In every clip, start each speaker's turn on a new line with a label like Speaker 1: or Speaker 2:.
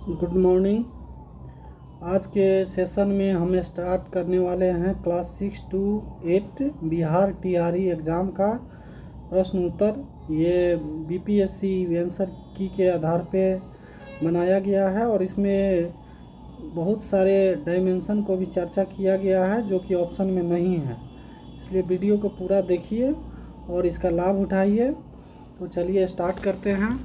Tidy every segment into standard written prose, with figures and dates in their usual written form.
Speaker 1: Good morning. आज के session में हम स्टार्ट करने वाले हैं class 6 to 8 Bihar TRE exam का प्रश्न उत्तर। ये बीपीएससी आंसर की के आधार पे बनाया गया है और इसमें बहुत सारे डायमेंशन को भी चर्चा किया गया है जो कि ऑप्शन में नहीं है, इसलिए वीडियो को पूरा देखिए और इसका लाभ उठाइए। तो चलिए स्टार्ट करते हैं।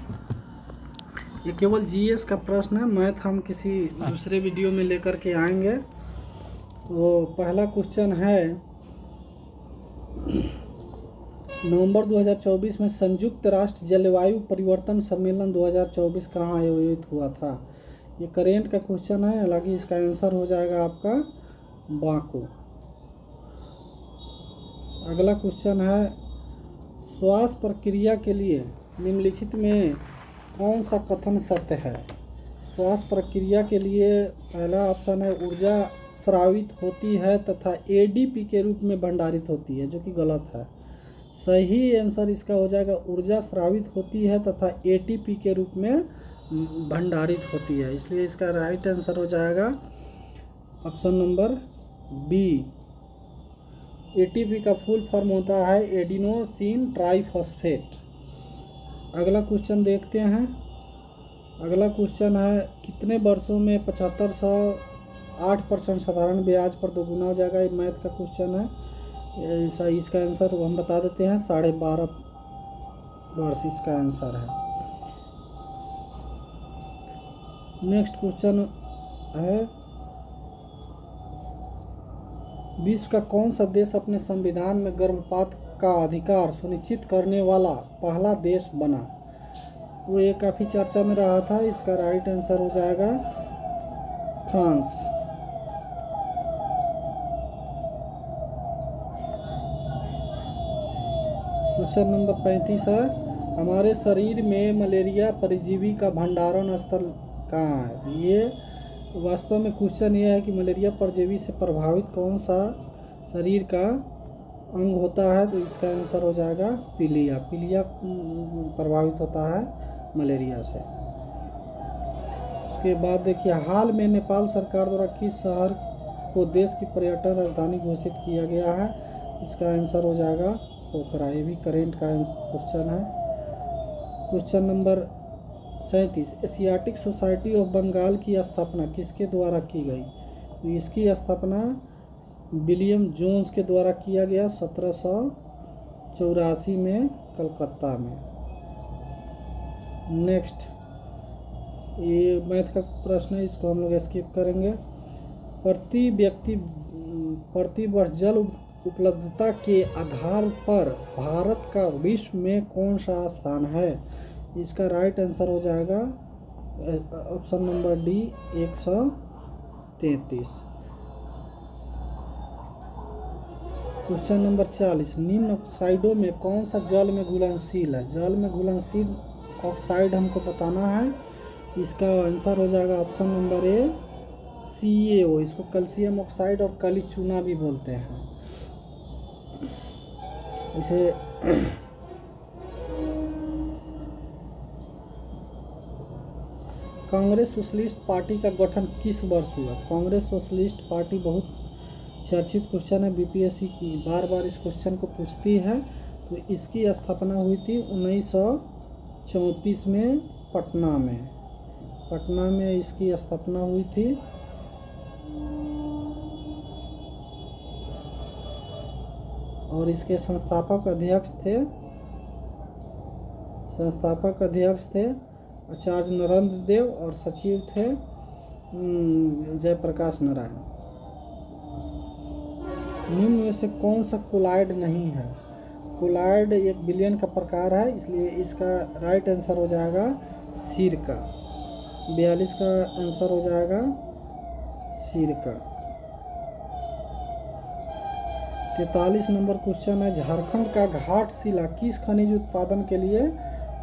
Speaker 1: ये केवल जीएस का प्रश्न है, मैथ हम किसी दूसरे वीडियो में लेकर के आएंगे। तो पहला क्वेश्चन है, नवंबर 2024 में संयुक्त राष्ट्र जलवायु परिवर्तन सम्मेलन 2024 कहाँ आयोजित हुआ था। ये करेंट का क्वेश्चन है, हालांकि इसका आंसर हो जाएगा आपका बाकू। अगला क्वेश्चन है, श्वास प्रक्रिया के लिए निम्नलिखित में कौन सा कथन सत्य है। श्वास प्रक्रिया के लिए पहला ऑप्शन है, ऊर्जा स्रावित होती है तथा एडीपी के रूप में भंडारित होती है, जो कि गलत है। सही आंसर इसका हो जाएगा, ऊर्जा स्रावित होती है तथा एटीपी के रूप में भंडारित होती है, इसलिए इसका राइट आंसर हो जाएगा ऑप्शन नंबर बी। एटीपी का फुल फॉर्म होता है एडिनोसिन ट्राइफॉस्फेट। अगला क्वेश्चन देखते हैं। अगला क्वेश्चन है, कितने वर्षों में 7508% साधारण ब्याज पर दोगुना हो जाएगा। ये मैथ का क्वेश्चन है, इसका आंसर हम बता देते हैं, 12.5 वर्ष इसका आंसर है। नेक्स्ट क्वेश्चन है, विश्व का कौन सा देश अपने संविधान में गर्भपात का अधिकार सुनिश्चित करने वाला पहला देश बना। वो ये काफ़ी चर्चा में रहा था, इसका राइट आंसर हो जाएगा फ्रांस। क्वेश्चन नंबर 35 है, हमारे शरीर में मलेरिया परजीवी का भंडारण स्थल कहाँ है। ये वास्तव में क्वेश्चन ये है कि मलेरिया परजीवी से प्रभावित कौन सा शरीर का अंग होता है, तो इसका आंसर हो जाएगा पीलिया। पीलिया प्रभावित होता है मलेरिया से। उसके बाद देखिए, हाल में नेपाल सरकार द्वारा किस शहर को देश की पर्यटन राजधानी घोषित किया गया है। इसका आंसर हो जाएगा पोखरा। ये भी करेंट का क्वेश्चन है। Question number 37, Asiatic society of Bengal की स्थापना किसके द्वारा की गई। तो इसकी स्थापना विलियम जोन्स के द्वारा किया गया 1784 में कलकत्ता में। नेक्स्ट, ये मैथ का प्रश्न है, इसको हम लोग स्किप करेंगे। प्रति वर्ष जल उपलब्धता के आधार पर भारत का विश्व में कौन सा स्थान है। इसका राइट आंसर हो जाएगा option number D 133। Question number 40, निम्न ऑक्साइडों में कौन सा जल में घुलनशील है। जल में घुलनशील ऑक्साइड हमको बताना है, इसका आंसर हो जाएगा ऑप्शन नंबर ए CaO। इसको कैल्शियम ऑक्साइड और काली चूना भी बोलते हैं। इसे कांग्रेस सोशलिस्ट पार्टी का गठन किस वर्ष हुआ। कांग्रेस सोशलिस्ट पार्टी बहुत चर्चित क्वेश्चन है, बीपीएससी बार बार इस क्वेश्चन को पूछती है। तो इसकी स्थापना हुई थी 1934 में पटना में इसकी स्थापना हुई थी। और इसके संस्थापक अध्यक्ष थे आचार्य नरेंद्र देव और सचिव थे जयप्रकाश नारायण। निम्न में से कौन सा कोलाइड नहीं है। कोलाइड एक विलयन का प्रकार है, इसलिए इसका राइट आंसर हो जाएगा सिरका। 42 का आंसर हो जाएगा सिरका। 43 नंबर क्वेश्चन है, झारखंड का घाटशिला किस खनिज उत्पादन के लिए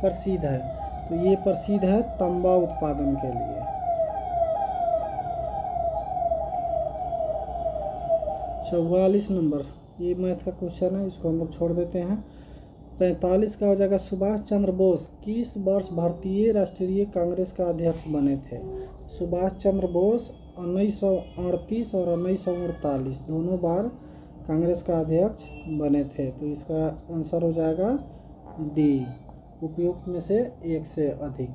Speaker 1: प्रसिद्ध है। तो ये प्रसिद्ध है तांबा उत्पादन के लिए। 44 नंबर, ये मैथ का क्वेश्चन है, इसको हम लोग छोड़ देते हैं। 45 का हो जाएगा सुभाष चंद्र बोस किस वर्ष भारतीय राष्ट्रीय कांग्रेस का अध्यक्ष बने थे? सुभाष चंद्र बोस 1938 और 1948 दोनों बार कांग्रेस का अध्यक्ष बने थे। तो इसका आंसर हो जाएगा डी, उपयुक्त में से एक से अधिक।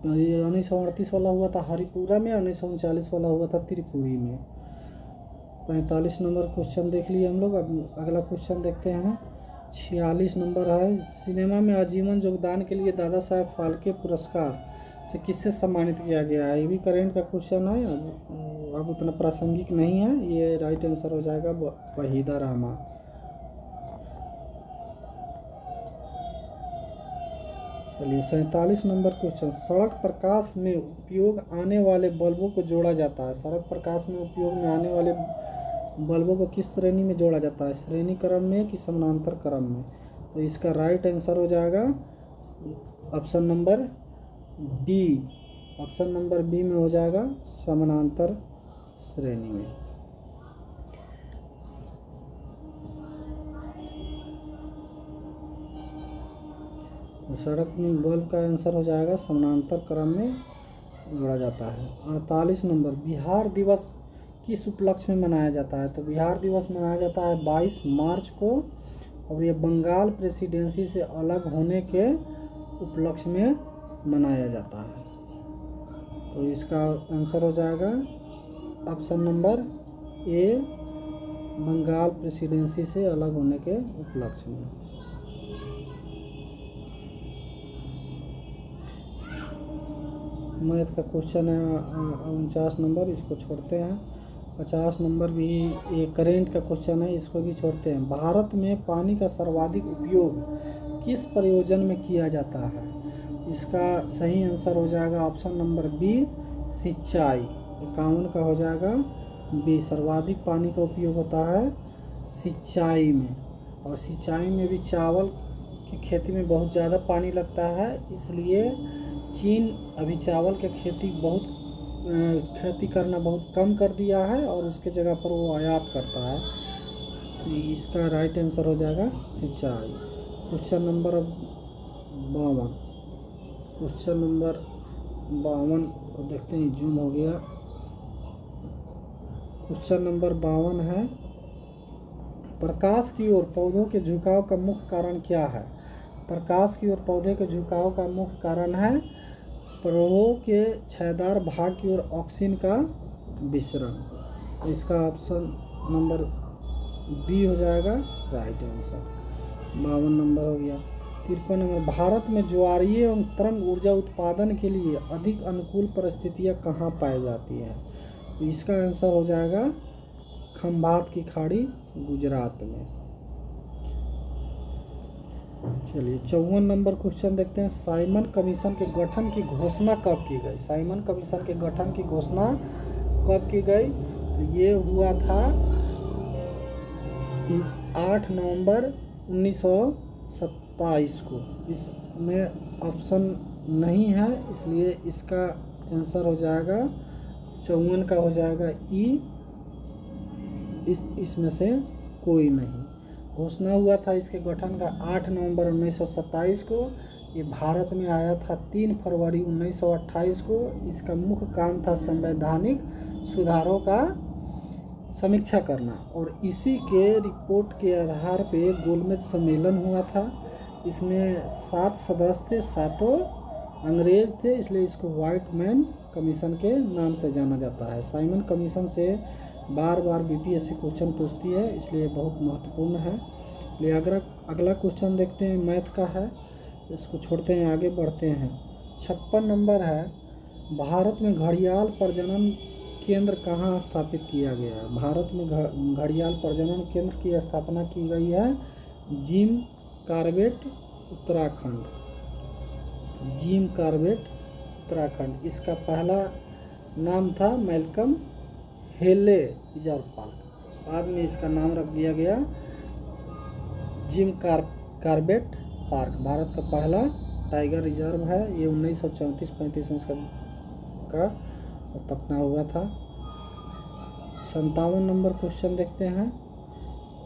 Speaker 1: 1938 वाला हुआ था हरिपुरा में, 1939 वाला हुआ था त्रिपुरी में। 45 नंबर क्वेश्चन देख लिए हम लोग। अब अगला क्वेश्चन देखते हैं। 46 नंबर है, सिनेमा में आजीवन योगदान के लिए दादा साहेब फाल्के पुरस्कार से किससे सम्मानित किया गया है? ये भी करेंट का क्वेश्चन है, अब उतना प्रासंगिक नहीं है। ये राइट आंसर हो जाएगा वहीदा रहमान। चलिए 47 नंबर क्वेश्चन, सड़क प्रकाश में उपयोग आने वाले बल्बों को जोड़ा जाता है। सड़क प्रकाश में उपयोग में आने वाले बल्बों को किस श्रेणी में जोड़ा जाता है? श्रेणी क्रम में कि समानांतर क्रम में? तो इसका राइट आंसर हो जाएगा option number D. Option number B में हो जाएगा समानांतर श्रेणी में। सड़क में बल्ब का आंसर हो जाएगा समानांतर क्रम में जोड़ा जाता है। 48 नंबर, बिहार दिवस किस उपलक्ष्य में मनाया जाता है? तो बिहार दिवस मनाया जाता है 22 मार्च को, और ये बंगाल प्रेसिडेंसी से अलग होने के उपलक्ष्य में मनाया जाता है। तो इसका आंसर हो जाएगा option number A, Bengal presidency से अलग होने के उपलक्ष्य में। मैथ का क्वेश्चन है 49 नंबर, इसको छोड़ते हैं। 50 नंबर भी ये करेंट का क्वेश्चन है, इसको भी छोड़ते हैं। भारत में पानी का सर्वाधिक उपयोग किस प्रयोजन में किया जाता है? इसका सही आंसर हो जाएगा ऑप्शन नंबर बी, सिंचाई। 51 का हो जाएगा बी, सर्वाधिक पानी का उपयोग होता है सिंचाई में। और सिंचाई में भी चावल की खेती में बहुत ज़्यादा पानी लगता है, इसलिए चीन अभी चावल की खेती करना बहुत कम कर दिया है और उसके जगह पर वो आयात करता है। इसका राइट आंसर हो जाएगा सिंचाई। क्वेश्चन नंबर 52, क्वेश्चन नंबर 52 को देखते हैं, जूम हो गया। क्वेश्चन नंबर 52 है, प्रकाश की ओर पौधों के झुकाव का मुख्य कारण क्या है? प्रकाश की ओर पौधे के झुकाव का मुख्य कारण है प्रवाह के छायादार भाग की ओर ऑक्सीजन का विसरण। इसका ऑप्शन नंबर बी हो जाएगा राइट आंसर। 52 नंबर हो गया। 53 नंबर, भारत में ज्वारीय एवं तरंग ऊर्जा उत्पादन के लिए अधिक अनुकूल परिस्थितियां कहाँ पाई जाती हैं? तो इसका आंसर हो जाएगा खंभात की खाड़ी, गुजरात में। चलिए 54 नंबर क्वेश्चन देखते हैं, साइमन कमीशन के गठन की घोषणा कब की गई? साइमन कमीशन के गठन की घोषणा कब की गई? तो ये हुआ था 8 नवंबर 1927 को। इसमें ऑप्शन नहीं है, इसलिए इसका आंसर हो जाएगा 54 का हो जाएगा ई, इसमें से कोई नहीं। घोषणा हुआ था इसके गठन का 8 नवंबर 1927 को। ये भारत में आया था 3 फरवरी 1928 को। इसका मुख्य काम था संवैधानिक सुधारों का समीक्षा करना, और इसी के रिपोर्ट के आधार पे गोलमेज सम्मेलन हुआ था। इसमें 7 सदस्य थे, 7 अंग्रेज थे, इसलिए इसको व्हाइट मैन कमीशन के नाम से जाना जाता है। साइमन कमीशन से बार बार बीपीएससी क्वेश्चन पूछती है, इसलिए बहुत महत्वपूर्ण है। लिए अगला क्वेश्चन देखते हैं, मैथ का है, इसको छोड़ते हैं, आगे बढ़ते हैं। 56 नंबर है, भारत में घड़ियाल प्रजनन केंद्र कहाँ स्थापित किया गया है? भारत में घड़ियाल प्रजनन केंद्र की स्थापना की गई है Jim Corbett, Uttarakhand. Jim Corbett, Uttarakhand. इसका पहला नाम था मैल्कम हेले रिजर्व पार्क, बाद में इसका नाम रख दिया गया जिम कार्बेट पार्क। भारत का पहला टाइगर रिजर्व है। ये 1934-35 में इसका स्थापना हुआ था। 57 नंबर क्वेश्चन देखते हैं,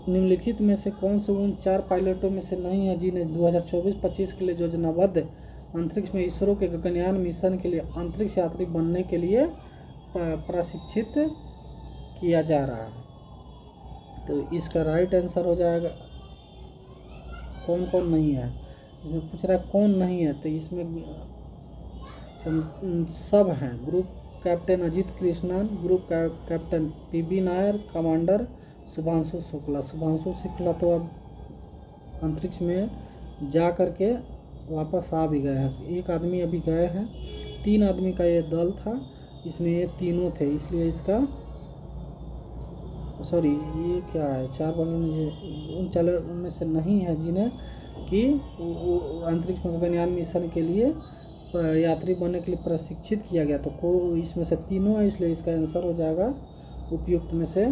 Speaker 1: निम्नलिखित में से कौन से उन 4 पायलटों में से नहीं है जिन्हें 2024-25 के लिए योजनाबद्ध अंतरिक्ष में इसरो के गगनयान मिशन के लिए अंतरिक्ष यात्री बनने के लिए प्रशिक्षित किया जा रहा है? तो इसका राइट आंसर हो जाएगा, कौन कौन नहीं है इसमें पूछ रहा है, कौन नहीं है, तो इसमें सब हैं। Group captain Ajit Krishnan, group captain PB Nair, commander Shubhanshu Shukla. Shubhanshu Shukla तो अब अंतरिक्ष में जा कर के वापस आ भी गए हैं। एक आदमी अभी गए हैं, 3 आदमी का ये दल था, इसमें ये तीनों थे, इसलिए इसका सॉरी ये क्या है, 4 उन 4 उनमें से नहीं है जिन्हें कि अंतरिक्ष में गगनयान मिशन के लिए यात्री बनने के लिए प्रशिक्षित किया गया। तो कोई इसमें से तीनों है, इसलिए इसका आंसर हो जाएगा उपयुक्त में से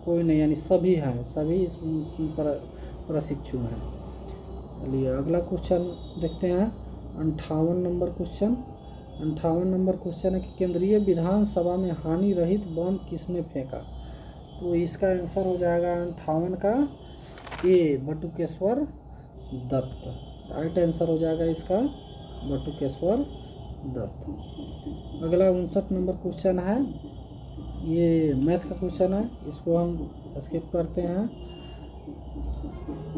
Speaker 1: कोई नहीं, यानी सभी हैं, सभी इस प्रशिक्षु हैं। चलिए अगला क्वेश्चन देखते हैं, 58 नंबर क्वेश्चन। 58 नंबर क्वेश्चन है कि केंद्रीय विधानसभा में हानि रहित बम किसने फेंका? तो इसका आंसर हो जाएगा 58 का ए, बटुकेश्वर दत्त। राइट आंसर हो जाएगा इसका बटुकेश्वर दत्त। अगला 59 नंबर क्वेश्चन है, ये मैथ का क्वेश्चन है, इसको हम स्किप करते हैं।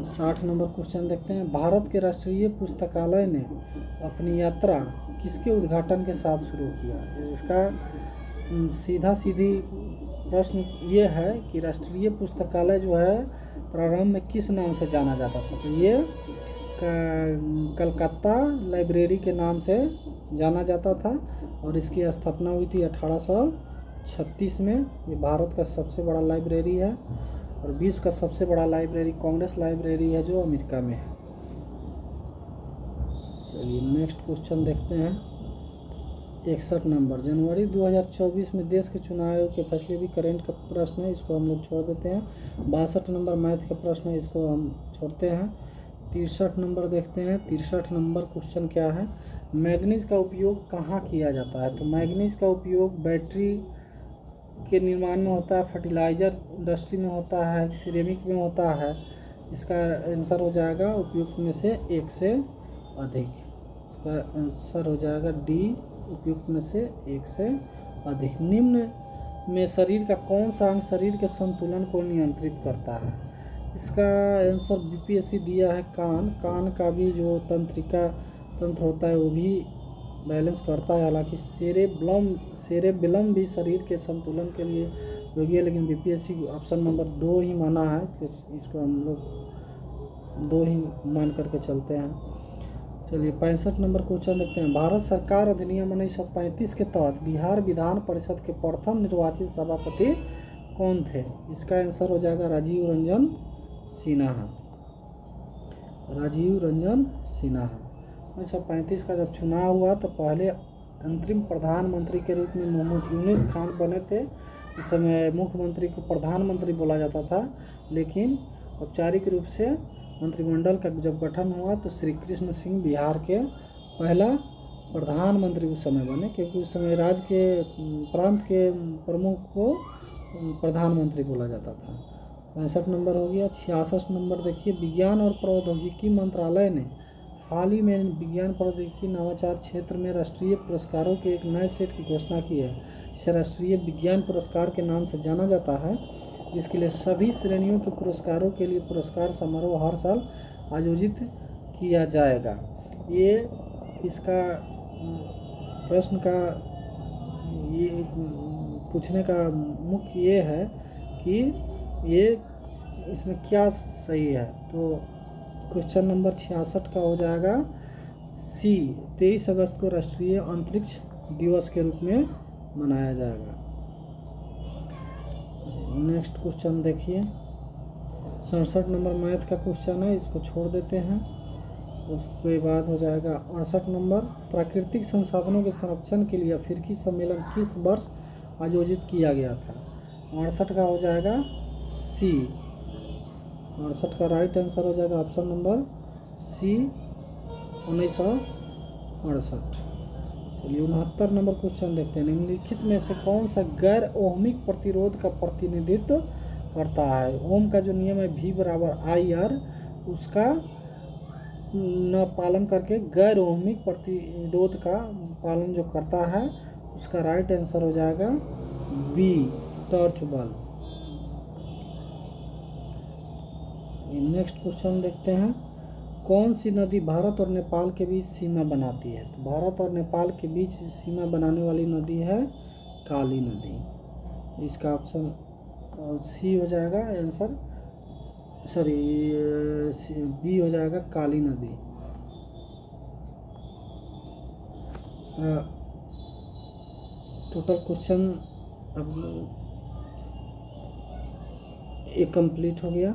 Speaker 1: 60 नंबर क्वेश्चन देखते हैं, भारत के राष्ट्रीय पुस्तकालय ने अपनी यात्रा किसके उद्घाटन के साथ शुरू किया? इसका सीधी प्रश्न ये है कि राष्ट्रीय पुस्तकालय जो है प्रारंभ में किस नाम से जाना जाता था? तो ये कलकत्ता लाइब्रेरी के नाम से जाना जाता था और इसकी स्थापना हुई थी 1836 में। ये भारत का सबसे बड़ा लाइब्रेरी है और विश्व का सबसे बड़ा लाइब्रेरी कांग्रेस लाइब्रेरी है जो अमेरिका में है। चलिए नेक्स्ट क्वेश्चन देखते हैं, 61 नंबर। जनवरी 2024 में देश के चुनाव आयोग के फैसले भी करेंट का प्रश्न है, इसको हम लोग छोड़ देते हैं। 62 नंबर मैथ का प्रश्न है, इसको हम छोड़ते हैं। 63 नंबर देखते हैं। 63 नंबर क्वेश्चन क्या है, मैग्नीज का उपयोग कहाँ किया जाता है? तो मैग्नीज का उपयोग बैटरी के निर्माण में होता है, फर्टिलाइजर इंडस्ट्री में होता है, सिरेमिक में होता है। इसका आंसर हो जाएगा उपयुक्त में से एक से अधिक। इसका आंसर हो जाएगा डी, उपयुक्त में से एक से अधिक। निम्न में शरीर का कौन सा अंग शरीर के संतुलन को नियंत्रित करता है? इसका आंसर बीपीएससी दिया है कान। कान का भी जो तंत्र होता है वो भी बैलेंस करता है। हालांकि सेरेबेलम भी शरीर के संतुलन के लिए योग्य है, लेकिन बीपीएससी ऑप्शन नंबर 2 ही माना है, इसलिए इसको हम लोग 2 ही मान करके चलते हैं। चलिए 65 नंबर क्वेश्चन देखते हैं, भारत सरकार अधिनियम 1935 के तहत बिहार विधान परिषद के प्रथम निर्वाचित सभापति कौन थे? इसका आंसर हो जाएगा राजीव रंजन सिन्हा। राजीव रंजन सिन्हा। 1935 का जब चुनाव हुआ तो पहले अंतरिम प्रधानमंत्री के रूप में मोहम्मद यूनुस खान बने थे। इस समय मुख्यमंत्री को प्रधानमंत्री बोला जाता था, लेकिन औपचारिक रूप से मंत्रिमंडल का जब गठन हुआ तो श्री कृष्ण सिंह बिहार के पहला प्रधानमंत्री उस समय बने, क्योंकि उस समय राज्य के प्रांत के प्रमुख को प्रधानमंत्री बोला जाता था। 65 नंबर हो गया। 66 नंबर देखिए, विज्ञान और प्रौद्योगिकी मंत्रालय ने हाल ही में विज्ञान प्रौद्योगिकी नवाचार क्षेत्र में राष्ट्रीय पुरस्कारों के एक नए सेट की घोषणा की है, जिसे राष्ट्रीय विज्ञान पुरस्कार के नाम से जाना जाता है, जिसके लिए सभी श्रेणियों के पुरस्कारों के लिए पुरस्कार समारोह हर साल आयोजित किया जाएगा। ये इसका प्रश्न का ये पूछने का मुख्य ये है कि ये इसमें क्या सही है। तो क्वेश्चन नंबर 66 का हो जाएगा सी, 23 अगस्त को राष्ट्रीय अंतरिक्ष दिवस के रूप में मनाया जाएगा। नेक्स्ट क्वेश्चन देखिए, 67 नंबर मैथ का क्वेश्चन है, इसको छोड़ देते हैं। उसके बाद हो जाएगा 68 नंबर, प्राकृतिक संसाधनों के संरक्षण के लिए अफ्रीकी सम्मेलन किस वर्ष आयोजित किया गया था? 68 का हो जाएगा सी। 68 का राइट आंसर हो जाएगा ऑप्शन नंबर सी, 1968। चलिए 69 नंबर क्वेश्चन देखते हैं, निम्नलिखित में से कौन सा गैर ओहमिक प्रतिरोध का प्रतिनिधित्व करता है। ओम का जो नियम है V बराबर IR, उसका न पालन करके गैर ओहमिक प्रतिरोध का पालन जो करता है, उसका राइट आंसर हो जाएगा B, torch bulb. Next question देखते हैं, कौन सी नदी भारत और नेपाल के बीच सीमा बनाती है? तो भारत और नेपाल के बीच सीमा बनाने वाली नदी है काली नदी। इसका ऑप्शन सी हो जाएगा आंसर, सॉरी बी हो जाएगा काली नदी। टोटल क्वेश्चन अब ये कंप्लीट हो गया।